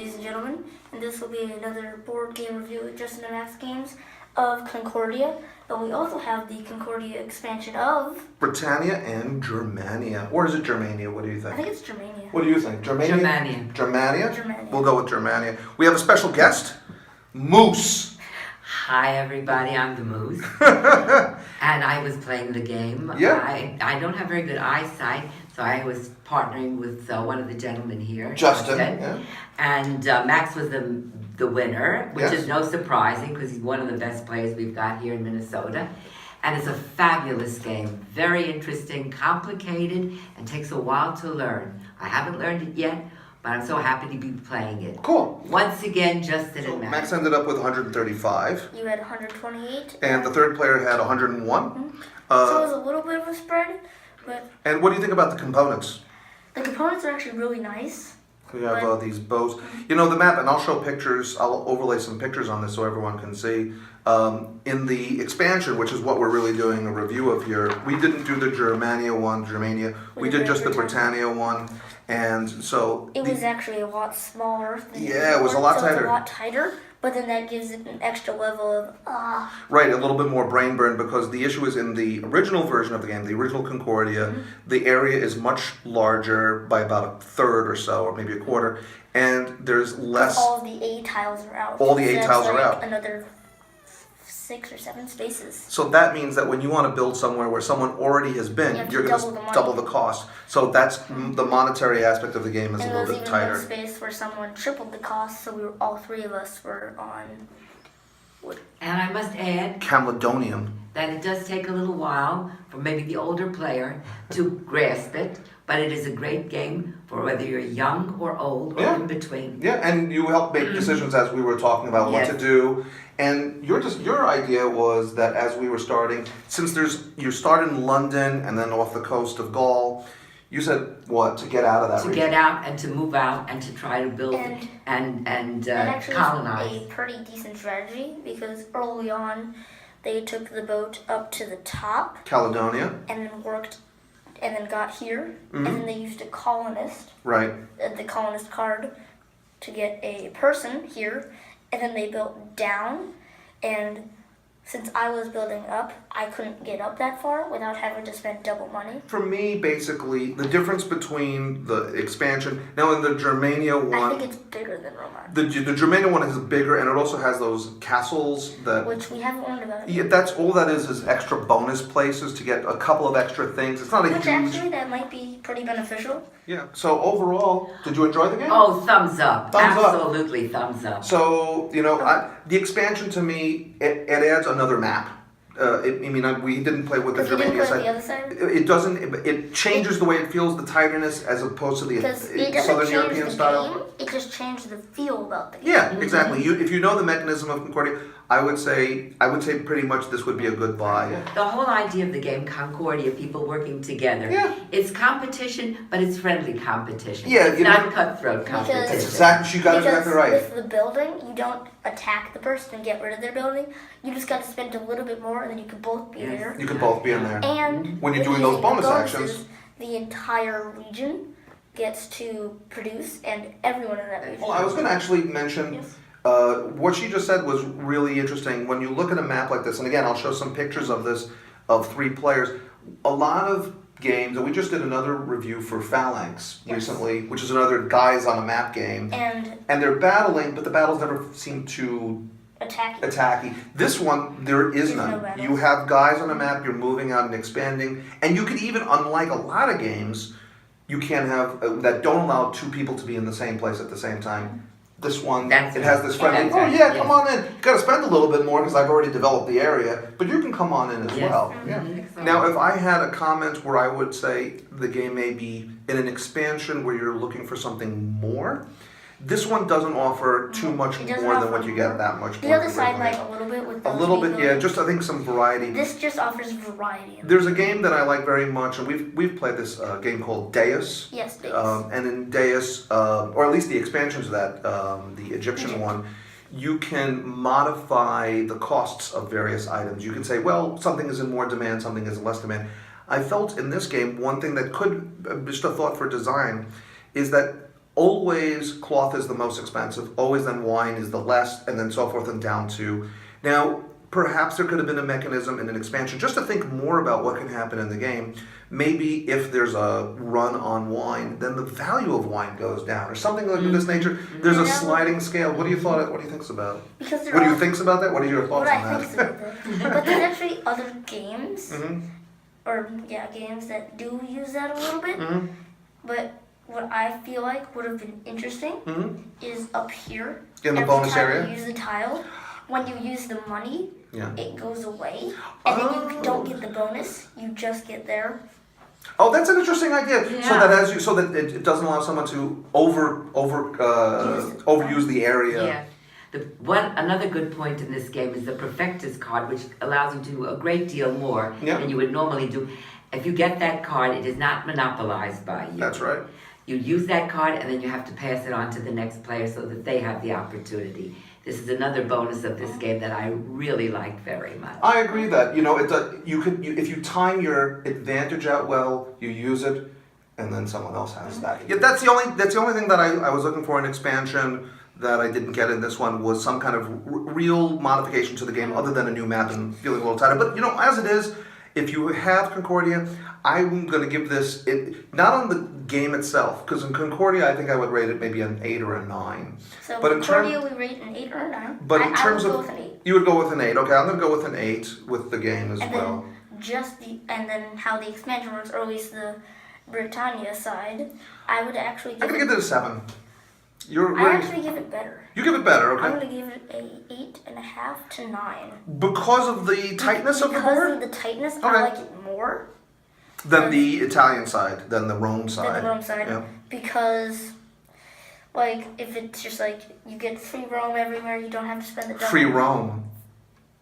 ladies and gentlemen, and this will be another board game review, just in the math games of Concordia. But we also have the Concordia expansion of Britannia and Germania. Or is it Germania? What do you think? I think it's Germania. What do you think? Germania? Germania. Germania? We'll go with Germania. We have a special guest, Moose. Hi everybody, I'm the Moose. And I was playing the game. Yeah. I don't have very good eyesight, so I was partnering with one of the gentlemen here. Justin. Yeah. And Max was the winner, which Yes. is no surprising because he's one of the best players we've got here in Minnesota. And it's a fabulous game. Very interesting, complicated, and takes a while to learn. I haven't learned it yet, but I'm so happy to be playing it. Cool. Once again, Justin So and Max. Max ended up with 135. You had 128. And the third player had 101. So it was a little bit of a spread, but And what do you think about the components? the components are actually really nice. We have these bows. You know, the map, and I'll show pictures, I'll overlay some pictures on this so everyone can see. In the expansion, which is what we're really doing a review of here, we didn't do the Germania. We did just the Britannia one. And so... It was actually a lot smaller. Than Yeah, it was a lot so tighter. It's a lot tighter, but then that gives it an extra level of Right, a little bit more brain burn because the issue is in the original version of the game, the original Concordia, the area is much larger by about a third or so, or maybe a quarter, and there's less... all of the A tiles are out. All the So A that's tiles are like out. Another 6 or 7 spaces. So that means that when you want to build somewhere where someone already has been, You have to you're going double the to money. double the cost. So that's the monetary aspect of the game is And a there little was bit even one tighter. space where someone tripled the cost, so all 3 of us were on wood. And I must add Caledonium. that it does take a little while for maybe the older player to grasp it, but it is a great game for whether you're young or old or Yeah. in between. Yeah, and you help make decisions as we were talking about what Yes. to do. And your idea was that as we were starting, since you start in London and then off the coast of Gaul, you said what to get out of that To region. get out and to move out and to try to build and That actually colonize. is a pretty decent strategy because early on they took the boat up to the top Caledonia, and then worked and then got here Mm-hmm. and then they used a colonist, right? the colonist card, to get a person here, and then they built down, and since I was building up, I couldn't get up that far without having to spend double money. For me, basically, the difference between the expansion now in the Germania I one, think it's bigger than Roman, the Germania one is bigger, and it also has those castles that. which we haven't learned about. Yeah, that's all that is extra bonus places to get a couple of extra things. It's not a Which huge. actually that might be pretty beneficial. Yeah. So overall, did you enjoy the game? Oh, thumbs up. Thumbs up. Absolutely thumbs up. So the expansion to me, it adds another map. We didn't play with the Because you didn't Germania put it on the side. other side. It doesn't. It changes the way it feels, the tightness, as opposed to the Because it doesn't Southern change European the style. game, it just changed the feel about the game. Yeah, exactly. If you know the mechanism of Concordia, I would say pretty much this would be a good buy. The whole idea of the game Concordia, people working together. Yeah. It's competition, but it's friendly competition. Yeah, it's you not know- cutthroat competition. That's exactly. She got it Because exactly right. with the building, you don't attack the person and get rid of their building. You just got to spend a little bit more, and then you can both be Yes. there. You could both be in there. And When you're with doing those using the bonus bonuses, actions. the entire region gets to produce, and everyone in that region. Well, I was going to actually mention Yes. what she just said was really interesting. When you look at a map like this, and again, I'll show some pictures of this of 3 players. A lot of games, and we just did another review for Phalanx Yes. recently, which is another guys on a map game, And and they're battling, but the battles never seem to attacking. attacky. This one, there is There's no none. battles. You have guys on a map, you're moving out and expanding, and you could even, unlike a lot of games, you can have that don't allow 2 people to be in the same place at the same time. This one, That's it has this friendly, that's oh right, yeah, yes. come on in. You gotta spend a little bit more because I've already developed the area, but you can come on in as Yes. well. Yeah. Excellent. Now, if I had a comment where I would say the game may be in an expansion where you're looking for something more, this one doesn't offer too much It doesn't more than offer what you more. get that much The more other than side regular. might a little bit with A those little big bit, yeah, buildings. just I think some variety. This just offers variety. There's a game that I like very much, and we've played this game called Deus. Yes, please. And in Deus, or at least the expansions of that, the Egyptian Egypt. one, you can modify the costs of various items. You can say, well, something is in more demand, something is in less demand. I felt in this game, one thing that could, just a thought for design, is that always cloth is the most expensive, always then wine is the less, and then so forth and down to. Now, perhaps there could have been a mechanism in an expansion just to think more about what can happen in the game. Maybe if there's a run on wine, then the value of wine goes down, or something like this nature. There's a sliding scale. What do you think about it? Because What do you think about that? What are your thoughts on I that? think about that. But there's actually other games, Mm-hmm. or games that do use that a little bit. Mm-hmm. But what I feel like would have been interesting Mm-hmm. is up here. In the every bonus time area? you use the tile, when you use the money, Yeah. it goes away, and then you don't get the bonus. You just get there. Oh, that's an interesting idea. So Yeah. that it doesn't allow someone to overuse the area. Yeah. Another good point in this game is the Perfectus card, which allows you to do a great deal more Yeah. than you would normally do. If you get that card, it is not monopolized by you. That's right. You use that card, and then you have to pass it on to the next player so that they have the opportunity. This is another bonus of this game that I really like very much. I agree that if you time your advantage out well, you use it, and then someone else has that. Yeah, that's the only thing that I was looking for in expansion that I didn't get in this one was some kind of real modification to the game other than a new map and feeling a little tighter. But as it is, if you have Concordia, I'm going to give this not on the game itself, because in Concordia I think I would rate it maybe an 8 or a 9. So But in Concordia, we rate an 8 or a 9. But in terms I would of go with an 8. you would go with an 8. Okay, I'm going to go with an 8 with the game as And well. then how the expansion works, or at least the Britannia side, I would actually I'm give going to give it a 7. I actually give it better. You give it better, I'm okay? gonna give it a 8.5 to 9. Because of the tightness of the Because board? of the tightness, Okay. I like it more Than the Italian side, than the Rome side. than the Rome side. Yeah. Because, if it's just you get free roam everywhere, you don't have to spend the double. Free Rome.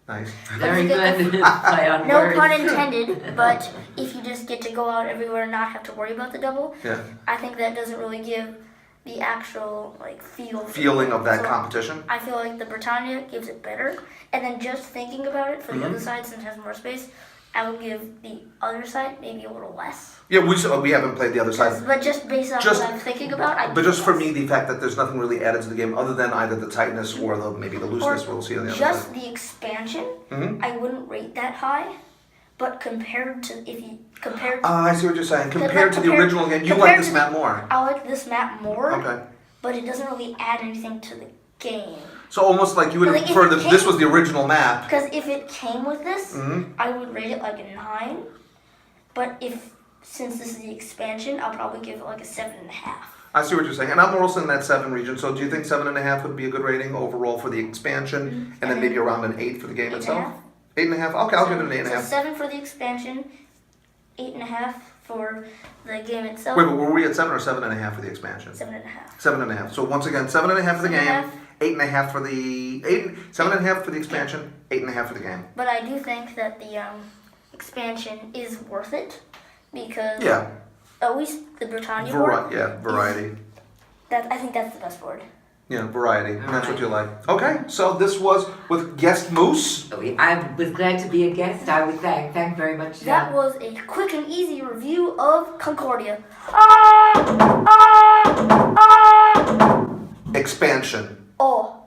Nice. Very you get good. Play on No words. pun intended, but if you just get to go out everywhere and not have to worry about the double, Yeah. I think that doesn't really give the actual Feeling of that So, competition. I feel like the Britannia gives it better, and then just thinking about it for the other side, since it has more space, I would give the other side maybe a little less. Yeah, we haven't played the other side. But just based on Just- what I'm thinking about, I But just for me, the fact that there's nothing really added to the game other than either the tightness or maybe the looseness we'll see on the other just side. the expansion, Mhm. I wouldn't rate that high. But compared to I see what you're saying. Compared to the compared- original game, you compared like this to map more. I like this map more, Okay. but it doesn't really add anything to the game. So almost like you would have Like, if preferred it that this came- was the original map. Because if it came with this, Mhm. I would rate it like a 9. But since this is the expansion, I'll probably give it like a 7.5. I see what you're saying. And I'm also in that 7 region. So do you think 7.5 would be a good rating overall for the expansion? And then maybe around an 8 for the game itself? 8.5. 8.5? Okay, I'll give it an 8.5. So 7 for the expansion, 8.5 for the game itself. Wait, but were we at 7 or 7.5 for the expansion? 7.5. 7.5. So once again, 7.5 for the game, 7.5. 8.5 for the 7.5 for the expansion, 8.5 for the game. But I do think that the expansion is worth it because Yeah, at least the Britannia board. variety. I think that's the best board. Yeah, variety. All That's what right. you like. Okay, so this was with guest Moose. I was glad to be a guest. I would thank very much. That was a quick and easy review of Concordia. Expansion. Oh.